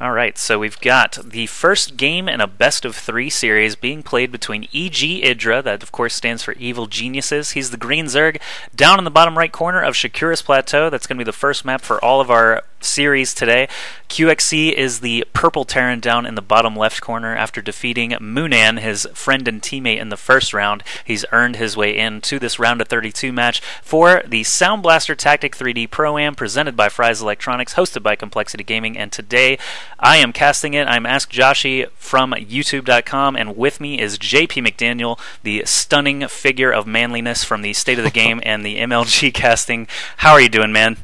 Alright, so we've got the first game in a best-of-3 series being played between EG.IdrA, that of course stands for Evil Geniuses. He's the green Zerg, down in the bottom right corner of Shakuras Plateau. That's going to be the first map for all of our series today. QXC is the purple Terran down in the bottom left corner. After defeating Munan, his friend and teammate in the first round, he's earned his way into this round of 32 match for the SoundBlaster Tactic3D Pro-Am, presented by Fry's Electronics, hosted by Complexity Gaming, and today I am casting it. I'm AskJoshy from YouTube.com, and with me is JP McDaniel, the stunning figure of manliness from the State of the Game and the MLG casting. How are you doing, man?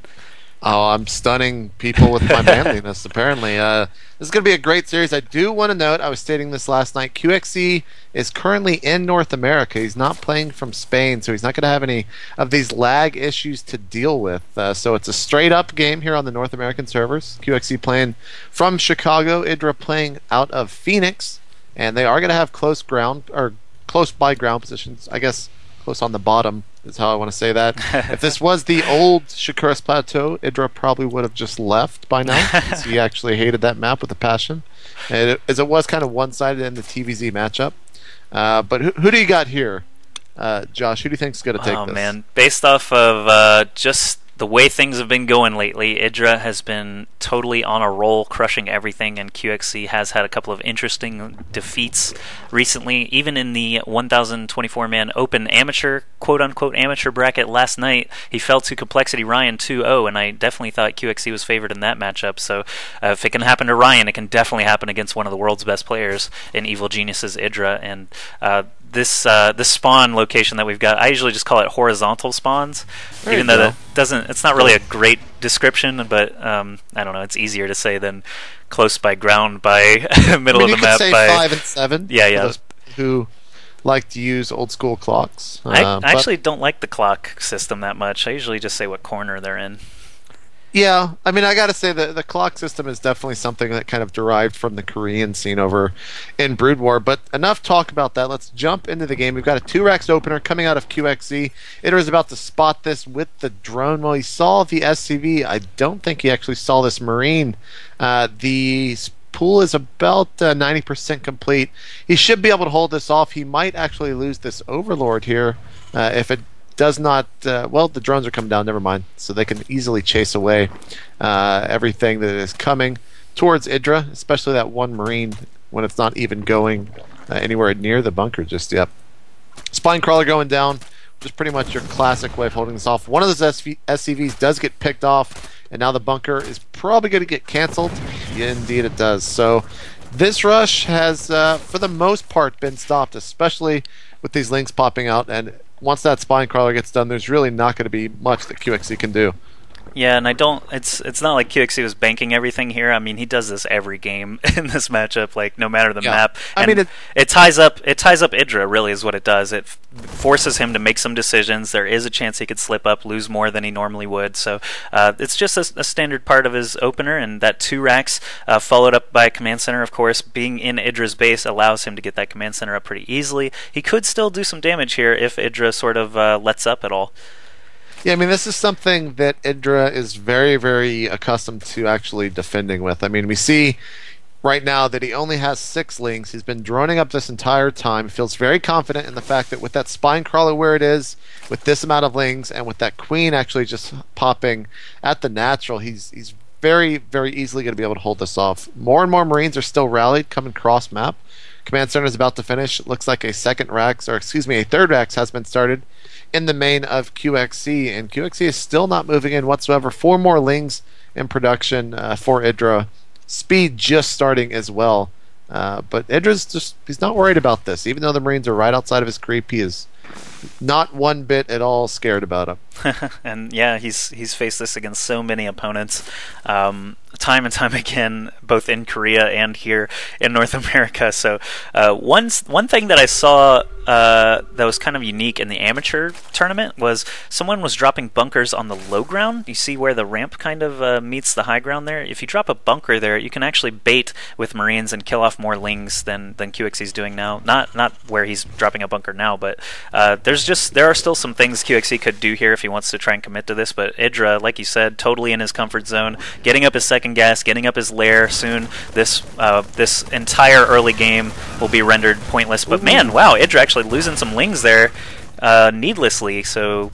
Oh, I'm stunning people with my manliness, apparently. This is going to be a great series. I do want to note, I was stating this last night, QXC is currently in North America. He's not playing from Spain, so he's not going to have any of these lag issues to deal with. So it's a straight-up game here on the North American servers. QXC playing from Chicago, IdrA playing out of Phoenix, and they are going to have close ground, or close by ground positions, I guess close on the bottom is how I want to say that. If this was the old Shakuras Plateau, IdrA probably would have just left by now, because he actually hated that map with a passion, as it was kind of one-sided in the TVZ matchup. But who do you got here, Josh? Who do you think is going to take this? Oh man, based off of just the way things have been going lately, IdrA has been totally on a roll, crushing everything, and QXC has had a couple of interesting defeats recently. Even in the 1,024-man open amateur, quote-unquote amateur bracket last night, he fell to Complexity Ryan 2-0, and I definitely thought QXC was favored in that matchup. So if it can happen to Ryan, it can definitely happen against one of the world's best players in Evil Geniuses IdrA. And this spawn location that we've got, I usually just call it horizontal spawns, even though that it's not really a great description, but I don't know, it's easier to say than close by ground by middle of the map. You could say 5 and 7. Yeah. For those who like to use old school clocks. I actually don't like the clock system that much. I usually just say what corner they're in. Yeah, I mean, I gotta say that the clock system is definitely something that kind of derived from the Korean scene over in Brood War. But enough talk about that. Let's jump into the game. We've got a 2-Rex opener coming out of QXC. IdrA is about to spot this with the drone. Well, he saw the SCV. I don't think he actually saw this Marine. The pool is about 90% complete. He should be able to hold this off. He might actually lose this Overlord here if it does not, well, the drones are coming down, never mind, so they can easily chase away everything that is coming towards IdrA, especially that one Marine when it's not even going anywhere near the bunker just yet. Spine Crawler going down, which is pretty much your classic way of holding this off. One of those SCVs does get picked off, and now the bunker is probably going to get canceled. Yeah, indeed it does. So this rush has, for the most part, been stopped, especially with these links popping out, and once that Spine Crawler gets done, there's really not going to be much that QXC can do. Yeah, and it's not like QXC was banking everything here. I mean, he does this every game in this matchup, like no matter the map. And I mean, it ties up IdrA, really is what it does. It forces him to make some decisions. There is a chance he could slip up, lose more than he normally would. So it's just a standard part of his opener, and that 2-Rex followed up by a command center, of course, being in IdrA's base allows him to get that command center up pretty easily. He could still do some damage here if IdrA sort of lets up at all. Yeah, I mean, this is something that IdrA is very, very accustomed to actually defending with. I mean, we see right now that he only has 6 links. He's been droning up this entire time. He feels very confident in the fact that with that Spine Crawler where it is, with this amount of links, and with that Queen actually just popping at the natural, he's very, very easily going to be able to hold this off. More and more Marines are still rallied, coming cross map. Command Center is about to finish. It looks like a 3rd Rex has been started in the main of QXC, and QXC is still not moving in whatsoever. 4 more lings in production for IdrA. Speed just starting as well. But IdrA's he's not worried about this. Even though the Marines are right outside of his creep, he is not one bit at all scared about him. And yeah, he's faced this against so many opponents, time and time again, both in Korea and here in North America. So one thing that I saw that was kind of unique in the amateur tournament was someone was dropping bunkers on the low ground. You see where the ramp kind of meets the high ground there? If you drop a bunker there, you can actually bait with Marines and kill off more lings than QXC's doing now. Not where he's dropping a bunker now, but there are still some things QXC could do here if he wants to try and commit to this, but IdrA, like you said, totally in his comfort zone, getting up his second gas, getting up his lair. Soon this this entire early game will be rendered pointless. But man, wow, IdrA actually losing some lings there needlessly, so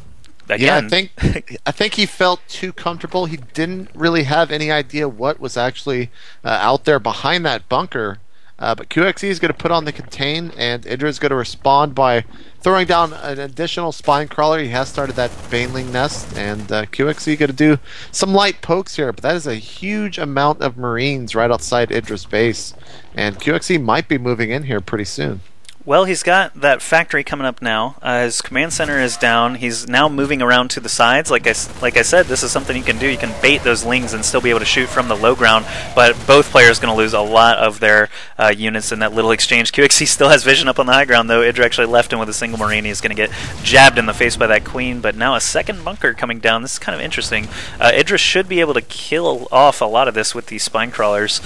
again... Yeah, I think he felt too comfortable. He didn't really have any idea what was actually out there behind that bunker. But QXC is going to put on the contain, and IdrA is going to respond by throwing down an additional spine crawler. He has started that Baneling nest, and QXC going to do some light pokes here, but that is a huge amount of Marines right outside IdrA's base, and QXC might be moving in here pretty soon. Well, he's got that factory coming up now. His command center is down. He's now moving around to the sides. Like I said, this is something you can do. You can bait those lings and still be able to shoot from the low ground, but both players are going to lose a lot of their units in that little exchange. QXC still has vision up on the high ground, though. IdrA actually left him with a single Marine. He's going to get jabbed in the face by that Queen, but now a second bunker coming down. This is kind of interesting. IdrA should be able to kill off a lot of this with these spine crawlers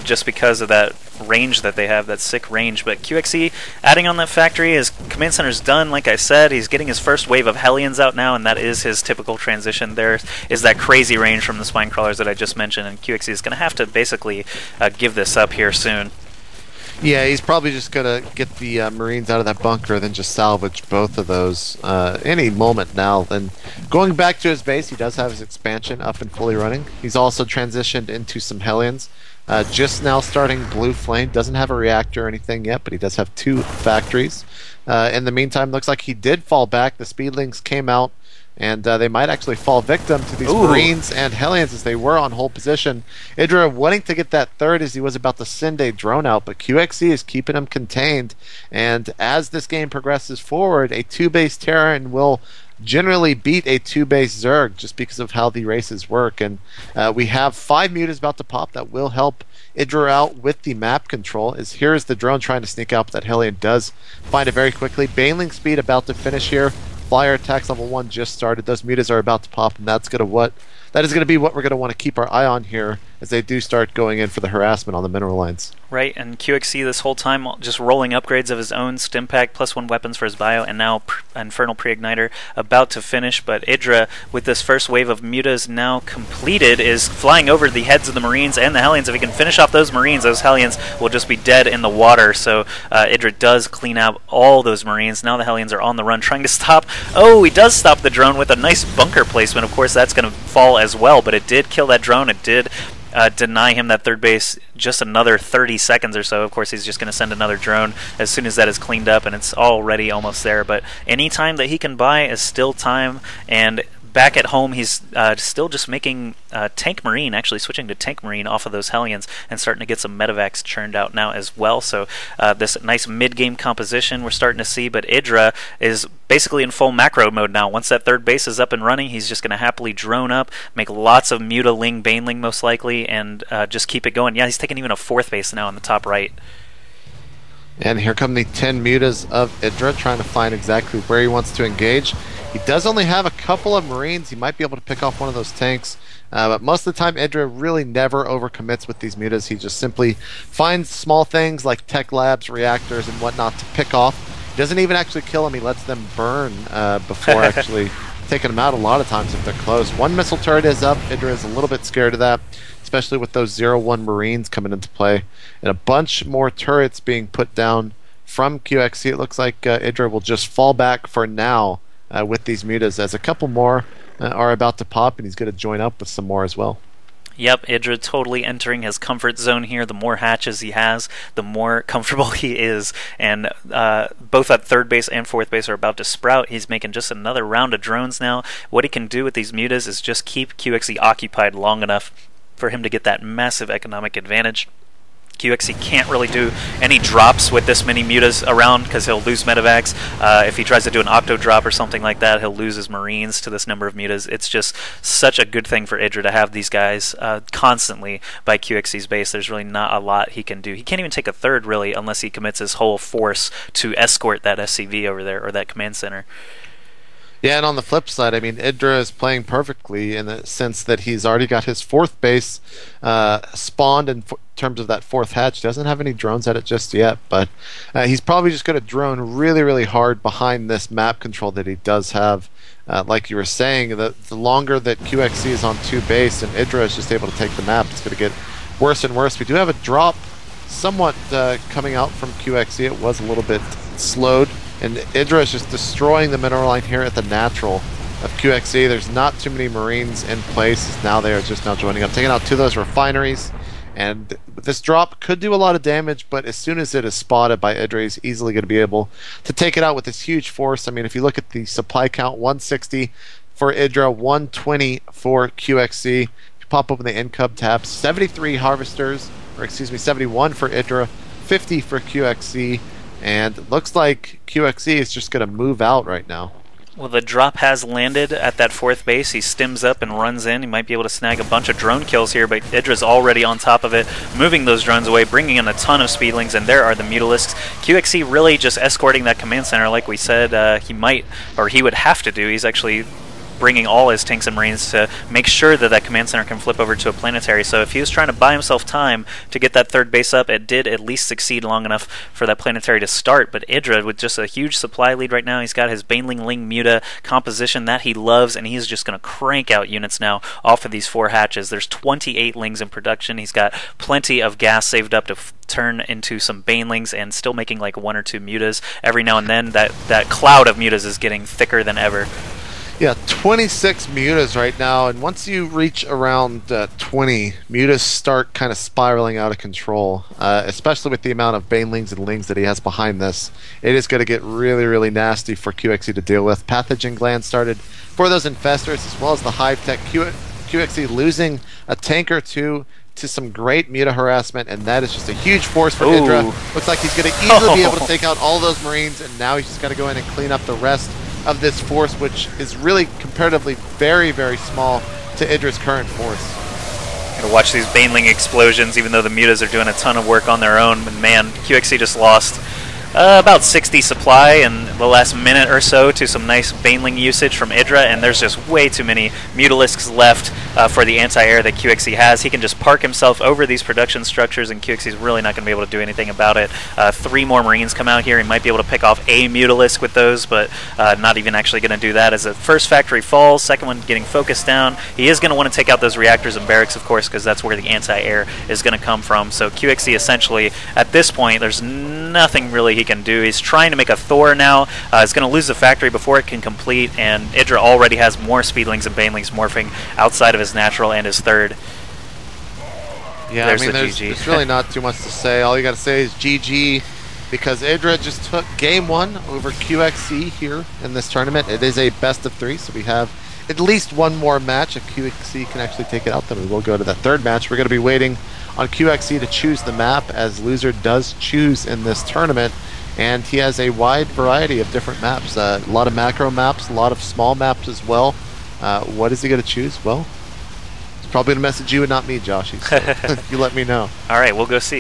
just because of that range that they have, that sick range. But QXC adding on that factory, his command center's done. Like I said, he's getting his first wave of Hellions out now, and that is his typical transition. There is that crazy range from the spine crawlers that I just mentioned, and QXC is going to have to basically give this up here soon. Yeah, he's probably just going to get the Marines out of that bunker, then just salvage both of those any moment now. Then going back to his base, he does have his expansion up and fully running. He's also transitioned into some Hellions. Just now starting Blue Flame. Doesn't have a reactor or anything yet, but he does have 2 factories. In the meantime, looks like he did fall back. The Speedlings came out, and they might actually fall victim to these Marines and Hellions as they were on hold position. IdrA wanting to get that third as he was about to send a drone out, but QXC is keeping him contained. And as this game progresses forward, a 2-base Terran will generally beat a 2-base Zerg just because of how the races work. And we have 5 mutas about to pop that will help IdrA out with the map control. Here's the drone trying to sneak out, but that Hellion does find it very quickly. Baneling speed about to finish here. Flyer attacks level 1 just started. Those mutas are about to pop, and that is going to be what we're going to want to keep our eye on here as they do start going in for the harassment on the mineral lines. Right, and QXC this whole time just rolling upgrades of his own Stimpack, +1 weapons for his bio, and now Infernal Pre-Igniter about to finish. But IdrA, with this first wave of mutas now completed, is flying over the heads of the Marines and the Hellions. If he can finish off those Marines, those Hellions will just be dead in the water. So IdrA does clean out all those Marines. Now the Hellions are on the run, trying to stop. Oh, he does stop the drone with a nice bunker placement. Of course, that's going to fall as well, but it did kill that drone. It did deny him that third base just another 30 seconds or so. Of course, he's just going to send another drone as soon as that is cleaned up, and it's already almost there. But any time that he can buy is still time, and back at home, he's still just making Tank Marine, actually switching to Tank Marine off of those Hellions and starting to get some medevacs churned out now as well. So this nice mid-game composition we're starting to see, but IdrA is basically in full macro mode now. Once that third base is up and running, he's just going to happily drone up, make lots of Muta-Ling, Baneling most likely, and just keep it going. Yeah, he's taking even a 4th base now on the top right. And here come the 10 mutas of IdrA, trying to find exactly where he wants to engage. He does only have a couple of Marines. He might be able to pick off one of those tanks. But most of the time, IdrA really never overcommits with these mutas. He just simply finds small things like tech labs, reactors, and whatnot to pick off. He doesn't even actually kill them. He lets them burn before actually taking them out a lot of times if they're close. 1 missile turret is up. IdrA is a little bit scared of that, especially with those 0-1 Marines coming into play. And a bunch more turrets being put down from QXC. It looks like IdrA will just fall back for now with these mutas, as a couple more are about to pop, and he's going to join up with some more as well. Yep, IdrA totally entering his comfort zone here. The more hatches he has, the more comfortable he is. And both at third base and fourth base are about to sprout. He's making just another round of drones now. What he can do with these mutas is just keep QXC occupied long enough for him to get that massive economic advantage. QXC can't really do any drops with this many mutas around because he'll lose medevacs. If he tries to do an octo drop or something like that, he'll lose his Marines to this number of mutas. It's just such a good thing for IdrA to have these guys constantly by QXC's base. There's really not a lot he can do. He can't even take a third, really, unless he commits his whole force to escort that SCV over there, or that command center. Yeah, and on the flip side, I mean, IdrA is playing perfectly in the sense that he's already got his 4th base spawned in terms of that 4th hatch. He doesn't have any drones at it just yet, but he's probably just going to drone really, really hard behind this map control that he does have like you were saying, the longer that QXC is on 2 base and IdrA is just able to take the map, it's going to get worse and worse. We do have a drop somewhat coming out from QXC. It was a little bit slowed, and IdrA is just destroying the mineral line here at the natural of QXC. There's not too many Marines in place. Now they are just now joining up, taking out 2 of those refineries. And this drop could do a lot of damage, but as soon as it is spotted by IdrA, he's easily going to be able to take it out with this huge force. I mean, if you look at the supply count, 160 for IdrA, 120 for QXC. If you pop open the incub tab, 73 harvesters, or excuse me, 71 for IdrA, 50 for QXC, and it looks like QXC is just going to move out right now. Well, the drop has landed at that 4th base. He stims up and runs in. He might be able to snag a bunch of drone kills here, but IdrA's already on top of it, moving those drones away, bringing in a ton of speedlings, and there are the Mutalisks. QXC really just escorting that command center, like we said he might, or he would have to do. He's actually bringing all his tanks and marines to make sure that that command center can flip over to a planetary. So if he was trying to buy himself time to get that 3rd base up, it did at least succeed long enough for that planetary to start. But IdrA, with just a huge supply lead right now, he's got his Baneling Ling Muta composition that he loves, and he's just going to crank out units now off of these 4 hatches. There's 28 Lings in production. He's got plenty of gas saved up to turn into some Banelings, and still making like 1 or 2 Mutas every now and then. That cloud of Mutas is getting thicker than ever. Yeah, 26 Mutas right now, and once you reach around 20, Mutas start kind of spiraling out of control, especially with the amount of Banelings and Lings that he has behind this. It is going to get really, really nasty for QXC to deal with. Pathogen gland started for those infestors, as well as the Hive Tech. QXC losing a tank or 2 to some great Muta harassment, and that is just a huge force for IdrA. Looks like he's going to easily be able to take out all those Marines, and now he's just got to go in and clean up the rest of this force, which is really comparatively very, very small to IdrA's current force. Gonna watch these Baneling explosions, even though the Mutas are doing a ton of work on their own. But man, QXC just lost about 60 supply in the last minute or so to some nice Baneling usage from IdrA, and there's just way too many Mutalisks left for the anti-air that QXC has. He can just park himself over these production structures, and QXC's really not going to be able to do anything about it. 3 more Marines come out here. He might be able to pick off a Mutalisk with those, but not even actually going to do that, as the first factory falls, second one getting focused down. He is going to want to take out those reactors and barracks, of course, because that's where the anti-air is going to come from. So QXC essentially, at this point, there's nothing really he can do. He's trying to make a Thor now. He's going to lose the factory before it can complete, and IdrA already has more Speedlings and Banelings morphing outside of his natural and his 3rd. Yeah, I mean, there's really not too much to say. All you got to say is GG, because IdrA just took game 1 over QXC here in this tournament. It is a best of 3, so we have at least 1 more match. If QXC can actually take it out, then we will go to that 3rd match. We're going to be waiting on QXC to choose the map, as Loser does choose in this tournament, and he has a wide variety of different maps. A lot of macro maps, a lot of small maps as well. What is he going to choose? Well, he's probably going to message you and not me, Joshy. So you let me know. All right, we'll go see.